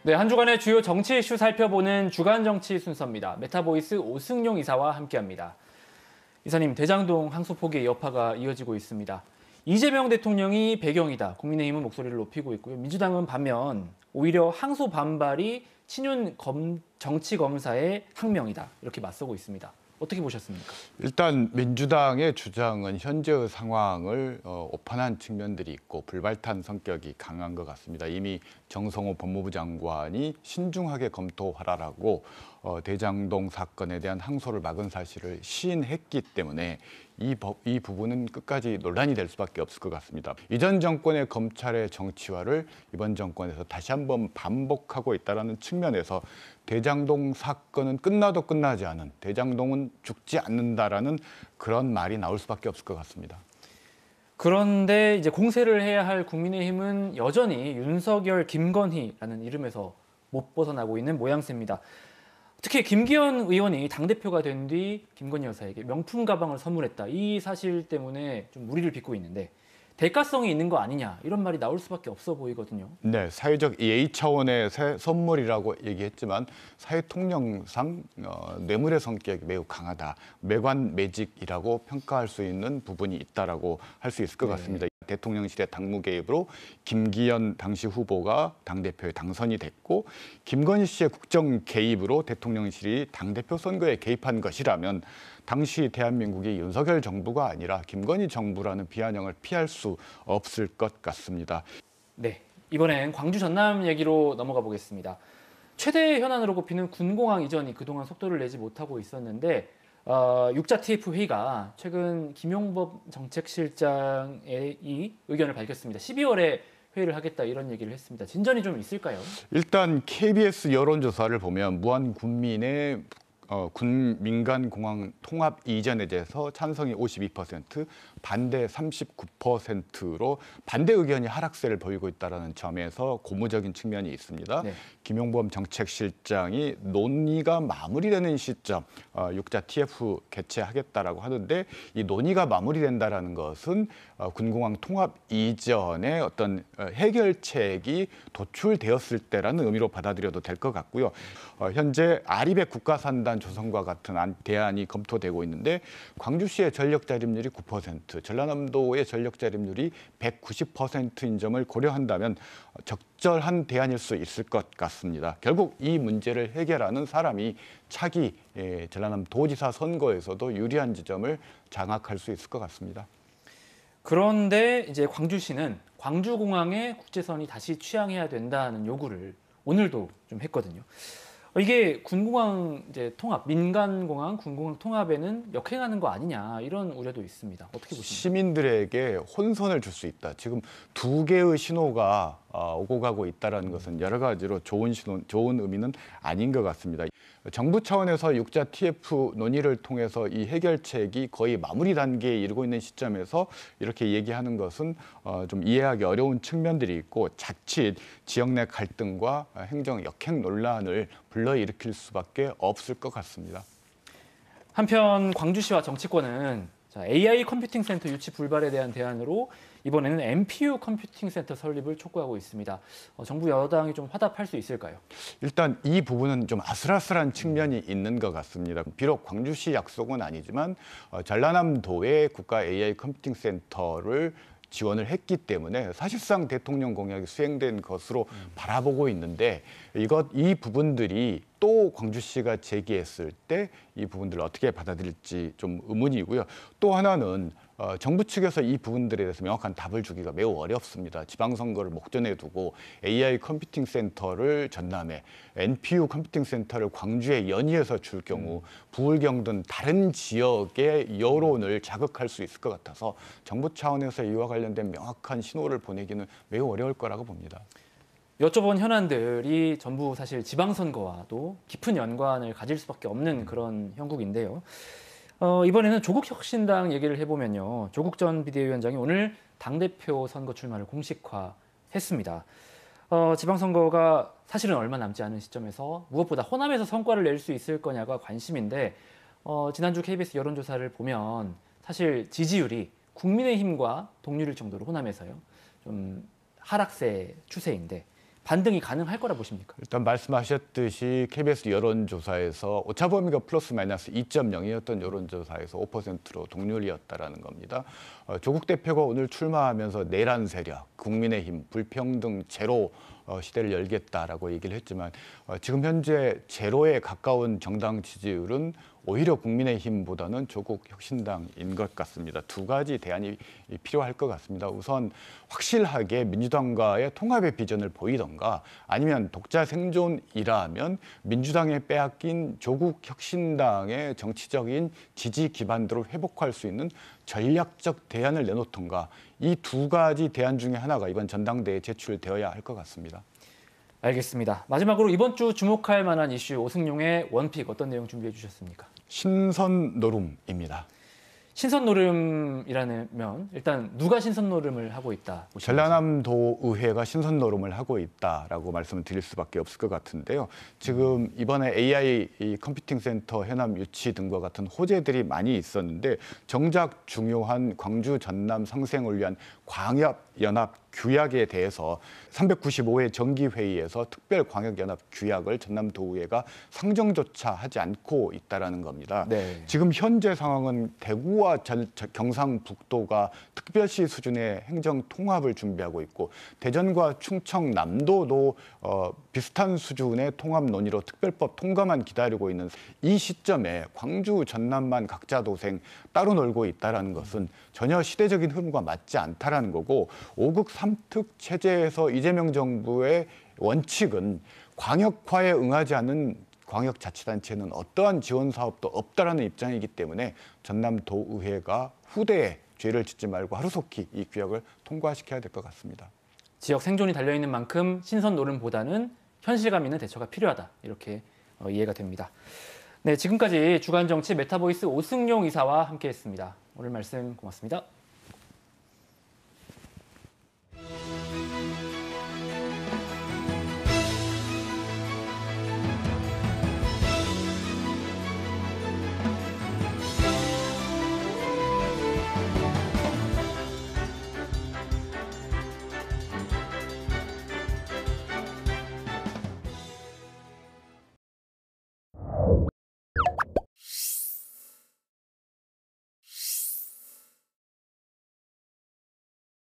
네, 한 주간의 주요 정치 이슈 살펴보는 주간 정치 순서입니다. 메타보이스 오승용 이사와 함께합니다. 이사님, 대장동 항소 포기의 여파가 이어지고 있습니다. 이재명 대통령이 배경이다. 국민의힘은 목소리를 높이고 있고요. 민주당은 반면 오히려 항소 반발이 친윤 정치 검사의 항명이다. 이렇게 맞서고 있습니다. 어떻게 보셨습니까? 일단 민주당의 주장은 현재의 상황을 오판한 측면들이 있고 불발탄 성격이 강한 것 같습니다. 이미 정성호 법무부 장관이 신중하게 검토하라라고 대장동 사건에 대한 항소를 막은 사실을 시인했기 때문에 이 부분은 끝까지 논란이 될 수밖에 없을 것 같습니다. 이전 정권의 검찰의 정치화를 이번 정권에서 다시 한번 반복하고 있다는 측면에서 대장동 사건은 끝나도 끝나지 않은, 대장동은 죽지 않는다라는 그런 말이 나올 수밖에 없을 것 같습니다. 그런데 이제 공세를 해야 할 국민의힘은 여전히 윤석열, 김건희라는 이름에서 못 벗어나고 있는 모양새입니다. 특히 김기현 의원이 당대표가 된 뒤 김건희 여사에게 명품 가방을 선물했다. 이 사실 때문에 좀 무리를 빚고 있는데 대가성이 있는 거 아니냐 이런 말이 나올 수밖에 없어 보이거든요. 네, 사회적 예의 차원의 선물이라고 얘기했지만 사회통념상 뇌물의 성격이 매우 강하다. 매관매직이라고 평가할 수 있는 부분이 있다라고 할 수 있을 것 같습니다. 대통령실의 당무 개입으로 김기현 당시 후보가 당대표에 당선이 됐고 김건희 씨의 국정 개입으로 대통령실이 당대표 선거에 개입한 것이라면 당시 대한민국이 윤석열 정부가 아니라 김건희 정부라는 비아냥을 피할 수 없을 것 같습니다. 네, 이번엔 광주 전남 얘기로 넘어가 보겠습니다. 최대 현안으로 꼽히는 군공항 이전이 그동안 속도를 내지 못하고 있었는데 6자 TF 회의가 최근 김용범 정책실장의 이 의견을 밝혔습니다. 12월에 회의를 하겠다 이런 얘기를 했습니다. 진전이 좀 있을까요? 일단 KBS 여론조사를 보면 무한국민의 군 민간공항 통합 이전에 대해서 찬성이 52%, 반대 39%로 반대 의견이 하락세를 보이고 있다는 점에서 고무적인 측면이 있습니다. 네. 김용범 정책실장이 논의가 마무리되는 시점 6자 TF 개최하겠다라고 하는데 이 논의가 마무리된다라는 것은 군공항 통합 이전에 어떤 해결책이 도출되었을 때라는 의미로 받아들여도 될 것 같고요. 현재 아리백 국가산단 조성과 같은 대안이 검토되고 있는데 광주시의 전력 자립률이 9%, 전라남도의 전력 자립률이 190%인 점을 고려한다면 적절한 대안일 수 있을 것 같습니다. 결국 이 문제를 해결하는 사람이 차기 전라남도지사 선거에서도 유리한 지점을 장악할 수 있을 것 같습니다. 그런데 이제 광주시는 광주공항에 국제선이 다시 취항해야 된다는 요구를 오늘도 좀 했거든요. 이게 군공항 이제 통합, 민간공항, 군공항 통합에는 역행하는 거 아니냐 이런 우려도 있습니다. 어떻게 보십니까? 시민들에게 혼선을 줄 수 있다. 지금 두 개의 신호가 오고 가고 있다는 것은 여러 가지로 좋은 의미는 아닌 것 같습니다. 정부 차원에서 6자 TF 논의를 통해서 이 해결책이 거의 마무리 단계에 이르고 있는 시점에서 이렇게 얘기하는 것은 좀 이해하기 어려운 측면들이 있고 자칫 지역 내 갈등과 행정 역행 논란을 불러일으킬 수밖에 없을 것 같습니다. 한편 광주시와 정치권은 AI 컴퓨팅 센터 유치 불발에 대한 대안으로 이번에는 MPU 컴퓨팅 센터 설립을 촉구하고 있습니다. 정부 여당이 좀 화답할 수 있을까요? 일단 이 부분은 좀 아슬아슬한 측면이 있는 것 같습니다. 비록 광주시 약속은 아니지만 전라남도의 국가 AI 컴퓨팅 센터를 지원을 했기 때문에 사실상 대통령 공약이 수행된 것으로 바라보고 있는데 이 부분들이 또 광주시가 제기했을 때 이 부분들을 어떻게 받아들일지 좀 의문이고요. 또 하나는 정부 측에서 이 부분들에 대해서 명확한 답을 주기가 매우 어렵습니다. 지방선거를 목전에 두고 AI 컴퓨팅 센터를 전남에, NPU 컴퓨팅 센터를 광주에 연이어서 줄 경우 부울경 등 다른 지역의 여론을 자극할 수 있을 것 같아서 정부 차원에서 이와 관련된 명확한 신호를 보내기는 매우 어려울 거라고 봅니다. 여쭤본 현안들이 전부 사실 지방선거와도 깊은 연관을 가질 수밖에 없는 그런 형국인데요. 이번에는 조국혁신당 얘기를 해보면요. 조국 전 비대위원장이 오늘 당대표 선거 출마를 공식화했습니다. 지방선거가 사실은 얼마 남지 않은 시점에서 무엇보다 호남에서 성과를 낼 수 있을 거냐가 관심인데 지난주 KBS 여론조사를 보면 사실 지지율이 국민의힘과 동률일 정도로 호남에서요. 좀 하락세 추세인데 반등이 가능할 거라 보십니까? 일단 말씀하셨듯이 KBS 여론조사에서 오차범위가 플러스 마이너스 2.0이었던 여론조사에서 5%로 동률이었다라는 겁니다. 조국 대표가 오늘 출마하면서 내란 세력, 국민의힘, 불평등 제로 시대를 열겠다라고 얘기를 했지만 지금 현재 제로에 가까운 정당 지지율은 오히려 국민의힘보다는 조국 혁신당인 것 같습니다. 두 가지 대안이 필요할 것 같습니다. 우선 확실하게 민주당과의 통합의 비전을 보이던가 아니면 독자 생존이라면 민주당에 빼앗긴 조국 혁신당의 정치적인 지지 기반들을 회복할 수 있는 전략적 대안을 내놓던가 이 두 가지 대안 중에 하나가 이번 전당대회에 제출되어야 할 것 같습니다. 알겠습니다. 마지막으로 이번 주 주목할 만한 이슈 오승용의 원픽 어떤 내용 준비해 주셨습니까? 신선 노름입니다. 신선 노름이라면 일단 누가 신선 노름을 하고 있다 보시는지? 전라남도 의회가 신선 노름을 하고 있다라고 말씀을 드릴 수밖에 없을 것 같은데요. 지금 이번에 AI 컴퓨팅 센터 해남 유치 등과 같은 호재들이 많이 있었는데 정작 중요한 광주 전남 상생을 위한 광역연합 규약에 대해서 395회 정기회의에서 특별광역연합 규약을 전남도의회가 상정조차 하지 않고 있다는 겁니다. 네. 지금 현재 상황은 대구와 경상북도가 특별시 수준의 행정 통합을 준비하고 있고 대전과 충청남도도 비슷한 수준의 통합 논의로 특별법 통과만 기다리고 있는 이 시점에 광주 전남만 각자 도생 따로 놀고 있다는 것은 전혀 시대적인 흐름과 맞지 않다라는 거고 5국 3특 체제에서 이재명 정부의 원칙은 광역화에 응하지 않는 광역자치단체는 어떠한 지원 사업도 없다라는 입장이기 때문에 전남도의회가 후대에 죄를 짓지 말고 하루속히 이 규약을 통과시켜야 될 것 같습니다. 지역 생존이 달려있는 만큼 신선 노름보다는 현실감 있는 대처가 필요하다. 이렇게 이해가 됩니다. 네, 지금까지 주간정치 메타보이스 오승용 이사와 함께했습니다. 오늘 말씀 고맙습니다.